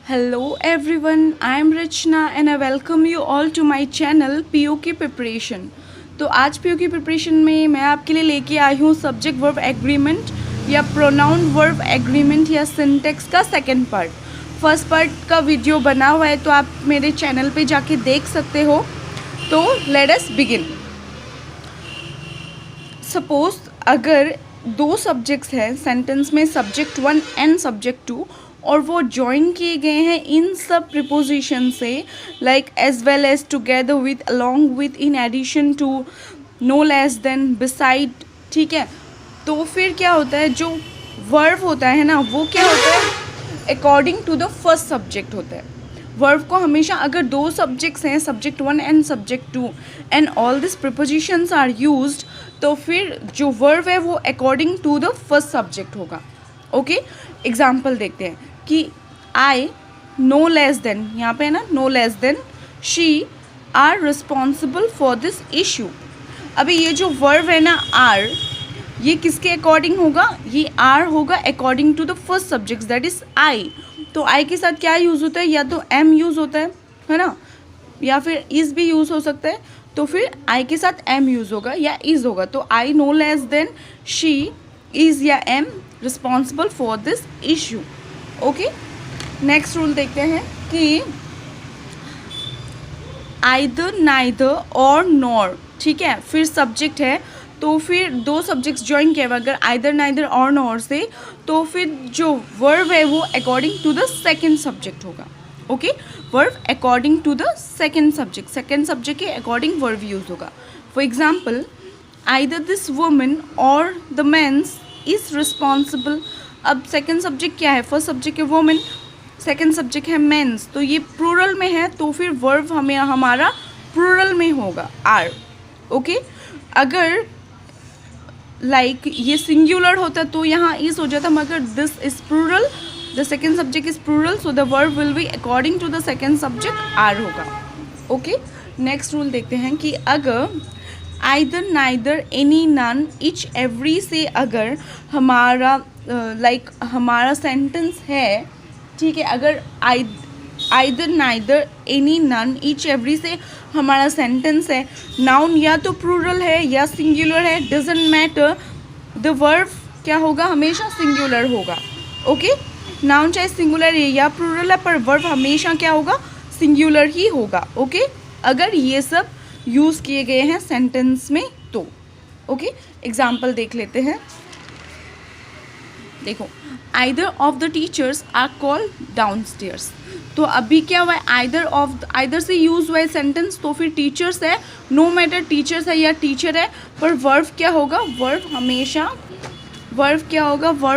Hello everyone, I am Rachna and I welcome you all to my channel POK Preparation। तो आज POK Preparation में मैं आपके लिए लेके आई हूँ सब्जेक्ट वर्ब एग्रीमेंट या प्रोनाउन वर्ब एग्रीमेंट या सिंटेक्स का सेकंड पार्ट। फर्स्ट पार्ट का वीडियो बना हुआ है तो आप मेरे चैनल पे जाके देख सकते हो। तो लेट अस बिगिन। सपोज अगर दो सब्जेक्ट्स हैं सेंटेंस में, सब्जेक्ट 1 एंड सब्जेक्ट 2, और वो ज्वाइन किए गए हैं इन सब प्रिपोजिशन से, like as well as, together with, along with, in addition to, no less than, beside. ठीक है, तो फिर क्या होता है, जो वर्ब होता है ना वो क्या होता है, according to the first subject होता है। वर्ब को हमेशा, अगर दो सब्जेक्ट्स हैं subject 1 and subject 2 and all this prepositions are used, तो फिर जो वर्ब है वो according to the first subject होगा। ओके, एग्जाम्पल देखते हैं कि आई नो लेस देन, यहाँ पे है ना no less than, she are responsible for this issue. अभी ये जो वर्ब है ना आर, ये किसके अकॉर्डिंग होगा, ये आर होगा according to the first subject that is I. तो आई के साथ क्या यूज़ होता है, या तो एम यूज़ होता है ना, या फिर इज़ भी यूज़ हो सकता है। तो फिर आई के साथ एम यूज़ होगा या इज़ होगा। तो I know less than, she is या am responsible for this issue. Okay, next rule देखते हैं कि आइदर, नाइदर और नॉर। ठीक है, फिर सब्जेक्ट है तो फिर दो सब्जेक्ट्स ज्वाइन किए हुए, अगर आइदर, नाइदर और नॉर से, तो फिर जो वर्ब है वो according to the second subject होगा। Okay, verb according to the second subject के अकॉर्डिंग वर्ब यूज होगा। For example, either this woman और द मेंस इज रिस्पॉन्सिबल। अब सेकंड सब्जेक्ट क्या है, फर्स्ट सब्जेक्ट है वुमन, सेकंड सब्जेक्ट है mens, तो ये प्लूरल में है तो फिर वर्ब हमें हमारा प्लूरल में होगा आर। ओके, अगर लाइक ये सिंगुलर होता तो यहाँ इज हो जाता, मगर this is plural, the second subject is plural, so the verb will be according to the second subject are होगा। ओके, नेक्स्ट रूल देखते हैं कि अगर either, neither, any, none, each, every से अगर हमारा हमारा सेंटेंस है, ठीक है, अगर either, neither, any, none, each, every से हमारा सेंटेंस है, नाउन या तो प्लूरल है या सिंगुलर है, डजंट मैटर, द वर्ब क्या होगा, हमेशा सिंगुलर होगा। ओके, नाउन चाहे सिंगुलर है या प्लूरल है पर वर्ब हमेशा क्या होगा, सिंगुलर ही होगा। ओके, अगर ये सब यूज़ किए गए हैं सेंटेंस में तो। ओके, एग्जाम्पल देख लेते हैं। देखो, either of the teachers are called downstairs. तो अभी क्या हुआ है, आइदर से यूज हुआ है सेंटेंस, तो फिर टीचर्स है, नो मैटर टीचर्स है या टीचर है, पर वर्ब क्या होगा, वर्ब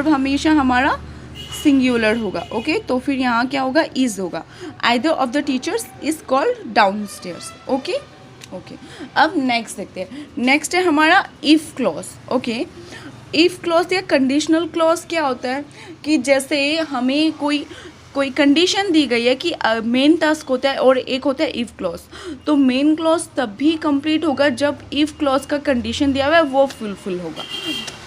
हमेशा हमारा सिंगुलर होगा। ओके, तो फिर यहाँ क्या होगा, इज होगा। Either of the teachers is called downstairs. Okay, अब नेक्स्ट देखते हैं। नेक्स्ट है हमारा if clause. Okay, if clause या कंडीशनल क्लॉज क्या होता है कि जैसे हमें कोई कंडीशन दी गई है कि मेन टास्क होता है और एक होता है इफ़ क्लॉज। तो मेन क्लॉज तब भी कंप्लीट होगा जब इफ़ क्लॉज का कंडीशन दिया हुआ है वो फुलफिल होगा।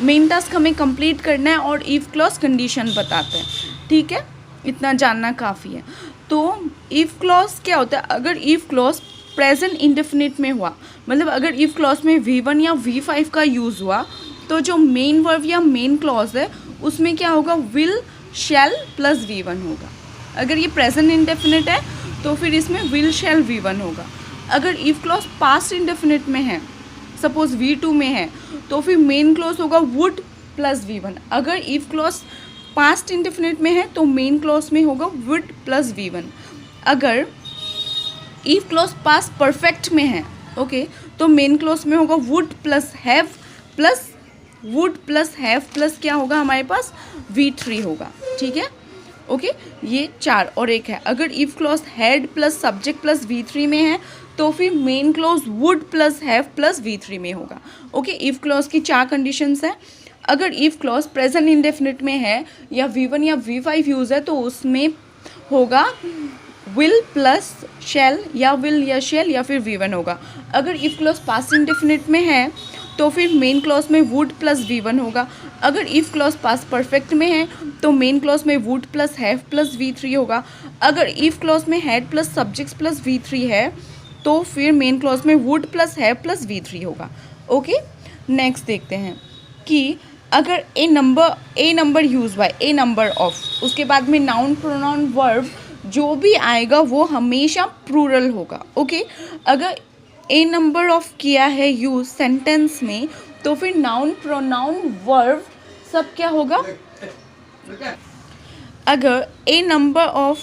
मेन टास्क हमें कंप्लीट करना है और इफ़ क्लॉज कंडीशन बताते हैं। ठीक है, इतना जानना काफ़ी है। तो इफ़ क्लॉज क्या होता है, अगर इफ़ क्लॉज प्रेजेंट इंडेफिनिट में हुआ, मतलब अगर इफ़ क्लॉज में V1 या V5 का यूज़ हुआ, तो जो मेन वर्ब या मेन क्लॉज है उसमें क्या होगा, विल, शैल प्लस V1 होगा। अगर ये प्रेजेंट इंडेफिनिट है तो फिर इसमें विल, शैल, V1 होगा। अगर इफ़ क्लॉज पास्ट इंडेफिनिट में है, सपोज V2 में है, तो फिर मेन क्लॉज होगा वुड प्लस V1। अगर इफ़ क्लॉज पास्ट इंडेफिनिट में है तो मेन क्लॉज में होगा वुड प्लस V1। अगर इफ़ क्लॉज पास्ट परफेक्ट में है, ओके, तो मेन क्लॉज में होगा वुड प्लस हैव प्लस क्या होगा हमारे पास, V3 होगा। ठीक है, ओके, ये 4 और एक है। अगर if clause had plus subject plus V3 में है तो फिर main clause would plus have plus V3 में होगा। ओके, इफ़ क्लॉज की 4 कंडीशंस हैं। अगर इफ़ क्लॉज प्रेजेंट इंडेफिनिट में है या V1 या V5 यूज़ है तो उसमें होगा विल प्लस शैल, या विल या शैल या फिर V1 होगा। अगर इफ़ क्लॉज पास्ट इंडेफिनिट में है तो फिर मेन क्लॉज में वुड प्लस V1 होगा। अगर इफ़ क्लॉज पास्ट परफेक्ट में है तो मेन क्लॉज में would plus have plus V3 होगा। अगर इफ़ क्लॉज में had plus subjects plus V3 है तो फिर मेन क्लॉज में would plus have plus V3 होगा। ओके, नेक्स्ट देखते हैं कि अगर a number use by a number of, उसके बाद में नाउन प्रोनाउन वर्ब जो भी आएगा वो हमेशा प्लूरल होगा। ओके, अगर ए नंबर ऑफ किया है यूज सेंटेंस में तो फिर नाउन प्रोनाउन वर्ब सब क्या होगा। अगर ए नंबर ऑफ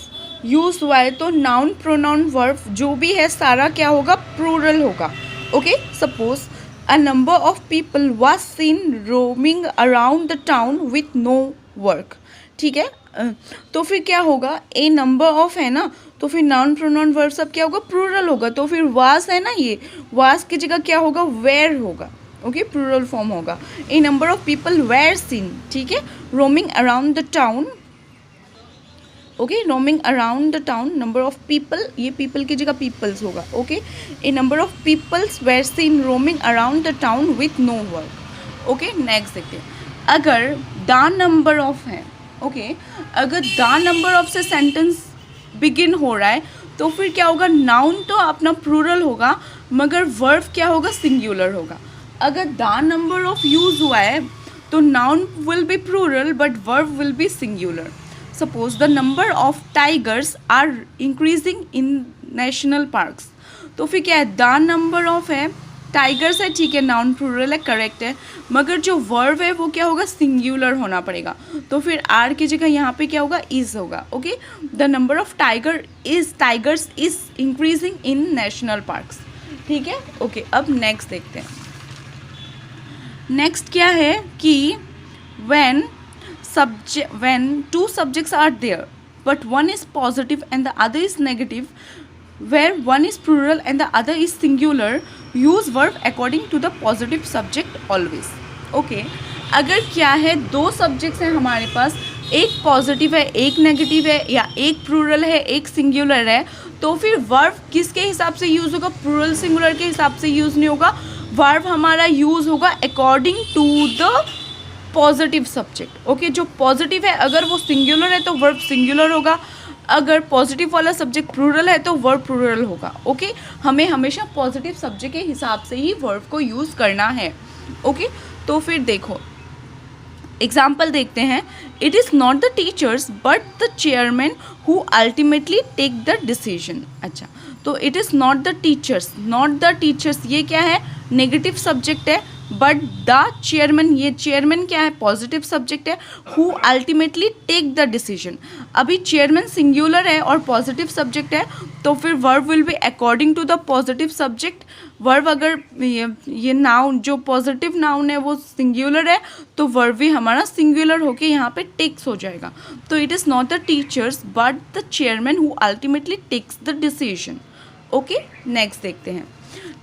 यूज हुआ है तो नाउन प्रोनाउन वर्ब जो भी है सारा क्या होगा, प्लूरल होगा। Okay, suppose a number of people was seen roaming around the town with no work। ठीक है, तो फिर क्या होगा, ए नंबर ऑफ है ना तो फिर नाउन प्रोनाउन वर्ब सब क्या होगा, प्लूरल होगा। तो फिर वास है ना, ये वास की जगह क्या होगा, वेयर होगा। ओके, प्लूरल फॉर्म होगा। A number of people were seen, ठीक है, roaming around the town. Okay, roaming around the town, number of people, ये पीपल की जगह पीपल्स होगा। Okay, a number of peoples were seen roaming around the town with no work. Okay, next देखते हैं, अगर the number of है, okay, अगर the number of से सेंटेंस बिगिन हो रहा है तो फिर क्या होगा, नाउन तो अपना प्लूरल होगा मगर वर्ब क्या होगा, सिंगुलर होगा। अगर द नंबर ऑफ यूज हुआ है तो noun will be plural but verb will be singular. Suppose the number of tigers are increasing in national parks, तो फिर क्या है, द नंबर ऑफ है, टाइगर्स है, ठीक है, नाउन प्लूरल है, करेक्ट है, मगर जो वर्ब है वो क्या होगा, सिंगुलर होना पड़ेगा। तो फिर आर की जगह यहाँ पे क्या होगा, इज होगा। Okay, the number of tigers is increasing in national parks. ठीक है, ओके, अब नेक्स्ट देखते हैं। नेक्स्ट क्या है कि when two subjects are there but one is positive and the other is negative, where one is plural and the other is singular, use verb according to the positive subject always। okay, अगर क्या है, दो subjects हैं हमारे पास, एक positive है एक negative है, या एक प्लूरल है एक सिंगुलर है, तो फिर वर्ब किसके हिसाब से यूज़ होगा, प्लूरल सिंगुलर के हिसाब से यूज़ नहीं होगा। वर्ब हमारा यूज़ होगा according to the positive subject. Okay, जो पॉजिटिव है अगर वो सिंगुलर है तो वर्ब सिंगुलर होगा, अगर पॉजिटिव वाला सब्जेक्ट प्लूरल है तो वर्ब प्लूरल होगा। ओके, हमें हमेशा पॉजिटिव सब्जेक्ट के हिसाब से ही वर्ब को यूज़ करना है। ओके, तो फिर देखो एग्जाम्पल देखते हैं। It is not the teachers but the chairman who ultimately take the decision. अच्छा, तो it is not the teachers ये क्या है, नेगेटिव सब्जेक्ट है, बट द चेयरमैन, ये चेयरमैन क्या है, पॉजिटिव सब्जेक्ट है, who ultimately take the decision. अभी चेयरमैन सिंगुलर है और पॉजिटिव सब्जेक्ट है तो फिर verb will be according to the positive subject. Verb अगर ये नाउन जो पॉजिटिव नाउन है वो सिंगुलर है तो वर्ब भी हमारा सिंगुलर होके यहाँ पे टेक्स हो जाएगा। तो it is not the teachers but the chairman who ultimately takes the decision. Okay, next देखते हैं।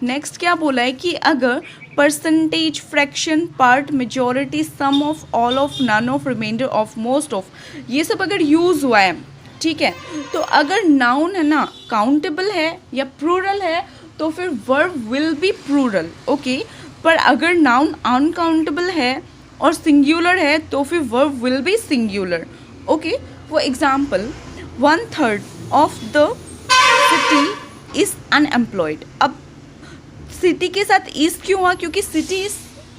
नेक्स्ट क्या बोला है कि अगर percentage, fraction, part, majority, some of, all of, none of, reminder of, most of, ये सब अगर यूज़ हुआ है, ठीक है, तो अगर नाउन है ना काउंटेबल है या प्लूरल है तो फिर verb will be plural. Okay, पर अगर नाउन अनकाउंटेबल है और सिंगुलर है तो फिर verb will be singular. Okay, for example 1/3 of the city is unemployed. अब सिटी के साथ इज़ क्यों हुआ, क्योंकि सिटी इज़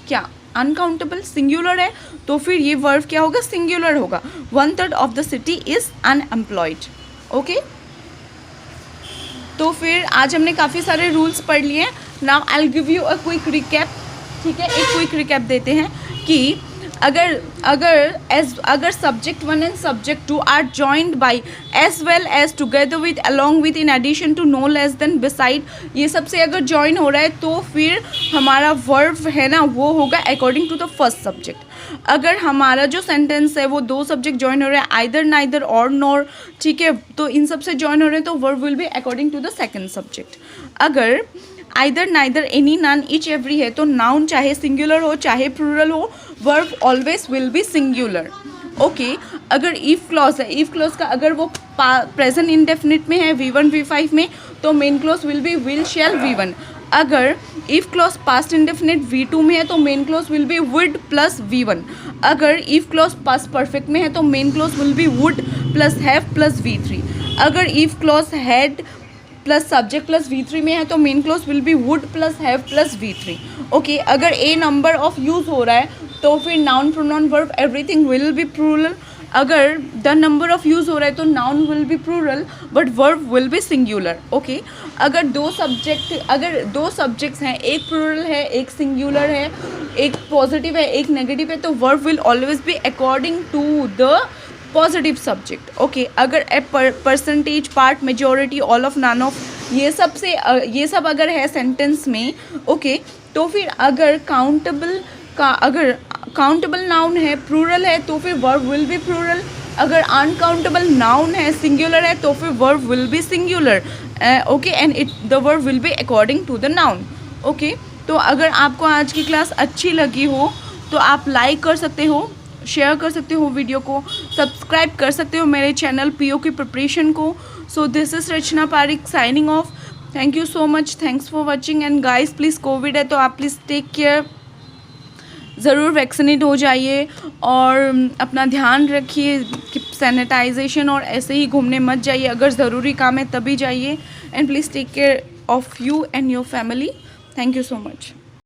क्या, अनकाउंटेबल, सिंगुलर है, तो फिर ये वर्ब क्या होगा, सिंगुलर होगा। 1/3 of the city is unemployed. Okay, तो फिर आज हमने काफ़ी सारे रूल्स पढ़ लिए हैं। Now I will give you a quick recap. ठीक है, एक क्विक रिकैप देते हैं कि अगर subject 1 and subject 2 are joined by as well as together with along with in addition to no less than beside, ये सबसे अगर जॉइन हो रहा है तो फिर हमारा वर्ब है ना वो होगा according to the first subject. अगर हमारा जो सेंटेंस है वो दो सब्जेक्ट जॉइन हो रहे हैं, आइदर, नाइदर और नॉर, ठीक है, तो इन सब से जॉइन हो रहे हैं तो verb will be according to the second subject. अगर either, neither, any, none, each, every है तो नाउन चाहे सिंगुलर हो चाहे प्लूरल हो verb always will be singular. Okay, अगर इफ़ क्लॉज है, इफ़ क्लॉज का अगर वो प्रेजेंट इंडेफिनिट में है V1 V5 में तो main clause will be will, shall, V1। अगर if clause past indefinite V2 में है तो main clause will B would plus V1। अगर इफ़ क्लॉज पास्ट परफेक्ट में है तो main clause will B would plus have plus V3। अगर if clause had plus subject plus V3 में है तो main clause will B would plus have plus V3। Okay, अगर a number of use हो रहा है तो फिर noun pronoun verb everything will be plural. अगर द नंबर ऑफ यूज़ हो रहा है तो noun will be plural but verb will be singular. Okay, अगर दो सब्जेक्ट्स हैं, एक प्लूरल है एक सिंगुलर है, एक पॉजिटिव है एक नेगेटिव है, तो verb will always be according to the positive subject. Okay, अगर a percentage, part, majority, all of, none of, ये सब अगर है सेंटेंस में, ओके, तो फिर अगर काउंटेबल नाउन है, प्लूरल है, तो फिर वर्ब विल बी प्लूरल। अगर अनकाउंटेबल नाउन है, सिंगुलर है, तो फिर verb will be singular. Okay, and the verb will be according to the noun. Okay, तो अगर आपको आज की क्लास अच्छी लगी हो तो आप लाइक कर सकते हो, शेयर कर सकते हो वीडियो को, सब्सक्राइब कर सकते हो मेरे चैनल PO की प्रिपरेशन को। So this is Rachna Pareek signing off. Thank you so much, thanks for watching. And guys please, covid है तो आप प्लीज़ टेक केयर, ज़रूर वैक्सीनेट हो जाइए और अपना ध्यान रखिए कि सैनिटाइजेशन, और ऐसे ही घूमने मत जाइए, अगर ज़रूरी काम है तभी जाइए। And please take care of you and your family. Thank you so much.